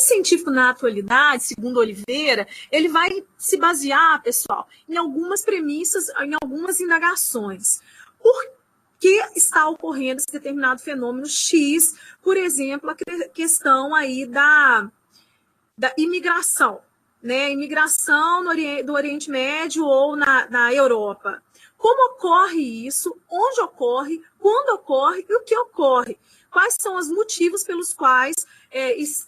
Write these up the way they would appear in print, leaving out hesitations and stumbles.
científico na atualidade, segundo Oliveira, ele vai se basear, pessoal, em algumas premissas, em algumas indagações. Por que está ocorrendo esse determinado fenômeno X? Por exemplo, a questão aí da imigração, né? Imigração do Oriente Médio ou na Europa. Como ocorre isso? Onde ocorre? Quando ocorre? E o que ocorre? Quais são os motivos pelos quais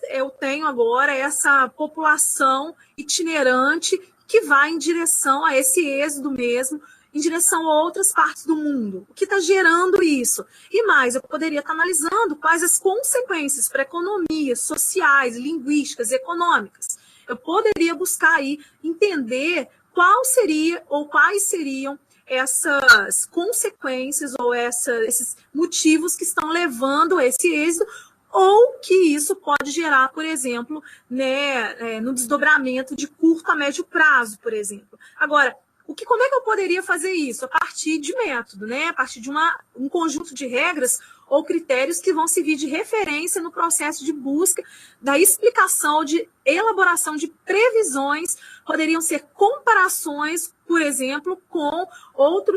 eu tenho agora essa população itinerante que vai em direção a esse êxodo mesmo, em direção a outras partes do mundo? O que está gerando isso? E mais, eu poderia estar analisando quais as consequências para economias sociais, linguísticas, econômicas. Eu poderia buscar aí entender qual seria ou quais seriam essas consequências ou esses motivos que estão levando a esse êxito, ou que isso pode gerar, por exemplo, né, no desdobramento de curto a médio prazo, por exemplo. Agora, como é que eu poderia fazer isso? A partir de método, né? A partir de um conjunto de regras ou critérios que vão servir de referência no processo de busca da explicação, de elaboração de previsões, poderiam ser comparações, por exemplo, com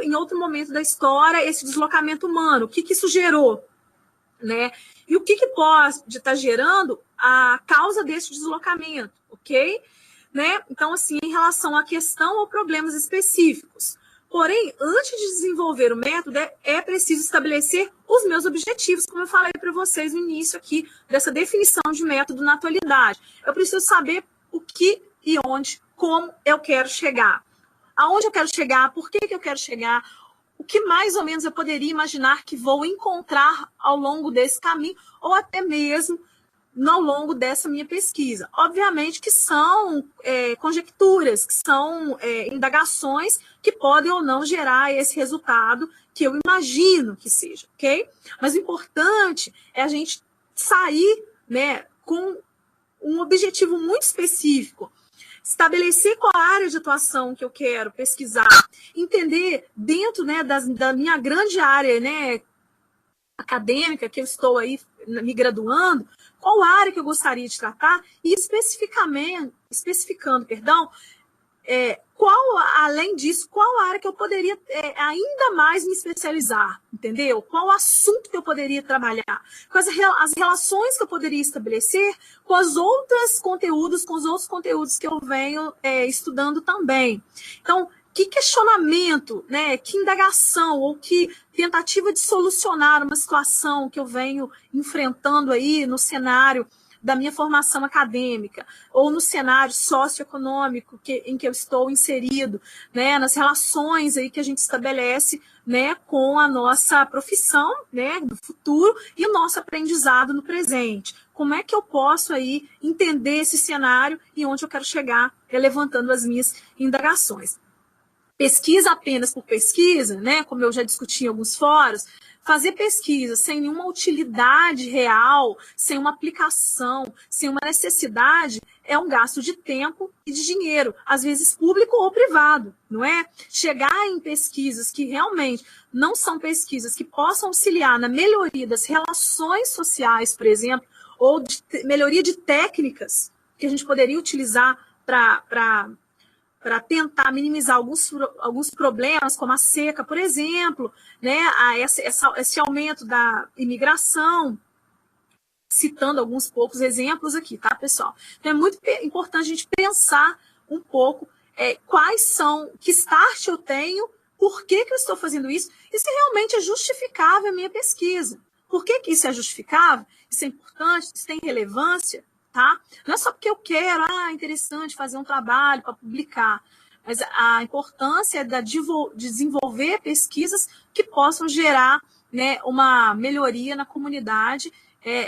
em outro momento da história, esse deslocamento humano. O que isso gerou? Né? E o que pode estar gerando a causa desse deslocamento, ok? Né? Então, assim, em relação à questão ou problemas específicos. Porém, antes de desenvolver o método, é preciso estabelecer os meus objetivos, como eu falei para vocês no início aqui, dessa definição de método na atualidade. Eu preciso saber o que e onde, como eu quero chegar. Aonde eu quero chegar, por que eu quero chegar, o que mais ou menos eu poderia imaginar que vou encontrar ao longo desse caminho, ou até mesmo ao longo dessa minha pesquisa. Obviamente que são conjecturas, que são indagações que podem ou não gerar esse resultado que eu imagino que seja, ok? Mas o importante é a gente sair, né, com um objetivo muito específico, estabelecer qual a área de atuação que eu quero pesquisar, entender dentro, né, da minha grande área, né, acadêmica que eu estou aí me graduando, qual área que eu gostaria de tratar e especificando, além disso, qual área que eu poderia ainda mais me especializar, entendeu? Qual assunto que eu poderia trabalhar, quais as relações que eu poderia estabelecer com os outros conteúdos que eu venho estudando também. Então, que questionamento, né, que indagação ou que tentativa de solucionar uma situação que eu venho enfrentando aí no cenário da minha formação acadêmica ou no cenário socioeconômico em que eu estou inserido, né, nas relações aí que a gente estabelece, né, com a nossa profissão, né, do futuro e o nosso aprendizado no presente. Como é que eu posso aí entender esse cenário e onde eu quero chegar, levantando as minhas indagações. Pesquisa apenas por pesquisa, né, como eu já discuti em alguns fóruns, fazer pesquisa sem nenhuma utilidade real, sem uma aplicação, sem uma necessidade, é um gasto de tempo e de dinheiro, às vezes público ou privado, não é? Chegar em pesquisas que realmente não são pesquisas que possam auxiliar na melhoria das relações sociais, por exemplo, ou de melhoria de técnicas que a gente poderia utilizar para tentar minimizar alguns problemas, como a seca, por exemplo, né, esse aumento da imigração, citando alguns poucos exemplos aqui, tá, pessoal? Então, é muito importante a gente pensar um pouco que start eu tenho, por que eu estou fazendo isso, e se realmente é justificável a minha pesquisa. Por que isso é justificável? Isso é importante? Isso tem relevância? Tá? Não é só porque eu quero, interessante fazer um trabalho para publicar, mas a importância é de desenvolver pesquisas que possam gerar, né, uma melhoria na comunidade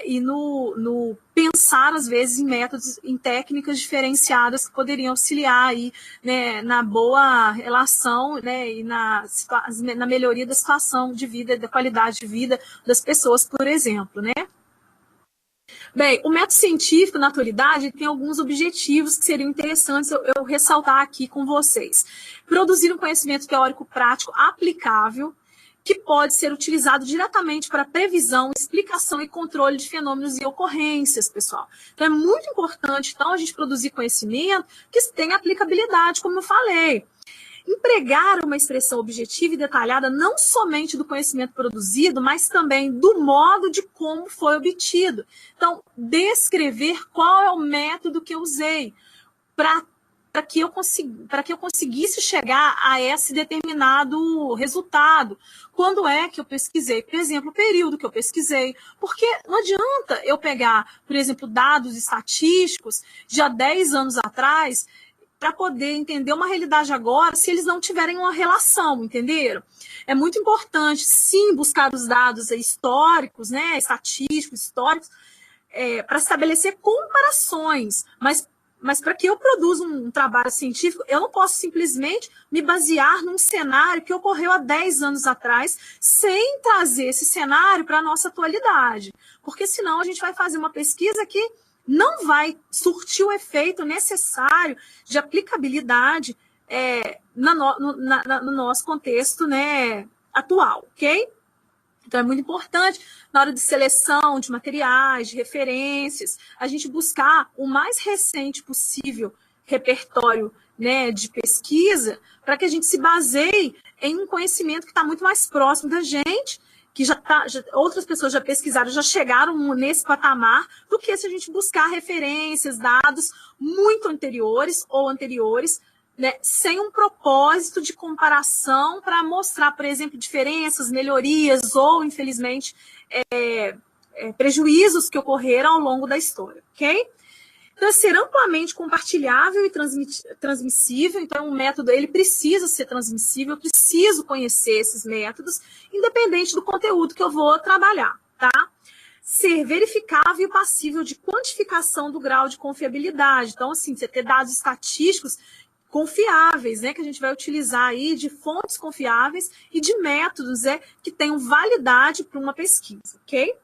e no pensar, às vezes, em métodos, em técnicas diferenciadas que poderiam auxiliar aí, né, na boa relação, né, e na melhoria da situação de vida, da qualidade de vida das pessoas, por exemplo, né? Bem, o método científico, na atualidade, tem alguns objetivos que seriam interessantes eu ressaltar aqui com vocês. Produzir um conhecimento teórico prático aplicável, que pode ser utilizado diretamente para previsão, explicação e controle de fenômenos e ocorrências, pessoal. Então, é muito importante, então, a gente produzir conhecimento que tenha aplicabilidade, como eu falei. Empregar uma expressão objetiva e detalhada não somente do conhecimento produzido, mas também do modo de como foi obtido. Então, descrever qual é o método que eu usei para que eu conseguisse chegar a esse determinado resultado. Quando é que eu pesquisei? Por exemplo, o período que eu pesquisei. Porque não adianta eu pegar, por exemplo, dados estatísticos de há 10 anos atrás para poder entender uma realidade agora, se eles não tiverem uma relação, entenderam? É muito importante, sim, buscar os dados históricos, né, estatísticos, históricos, para estabelecer comparações, mas para que eu produza um trabalho científico, eu não posso simplesmente me basear num cenário que ocorreu há 10 anos atrás, sem trazer esse cenário para a nossa atualidade. Porque senão a gente vai fazer uma pesquisa que não vai surtir o efeito necessário de aplicabilidade no nosso contexto, né, atual, ok? Então, é muito importante, na hora de seleção de materiais, de referências, a gente buscar o mais recente possível repertório, né, de pesquisa, para que a gente se baseie em um conhecimento que está muito mais próximo da gente, que outras pessoas já pesquisaram, já chegaram nesse patamar, do que se a gente buscar referências, dados muito anteriores, né, sem um propósito de comparação para mostrar, por exemplo, diferenças, melhorias ou, infelizmente, prejuízos que ocorreram ao longo da história, ok? Então, é ser amplamente compartilhável e transmissível. Então, um método ele precisa ser transmissível, eu preciso conhecer esses métodos, independente do conteúdo que eu vou trabalhar, tá? Ser verificável e passível de quantificação do grau de confiabilidade. Então, assim, você ter dados estatísticos confiáveis, né, que a gente vai utilizar aí de fontes confiáveis e de métodos que tenham validade para uma pesquisa, ok?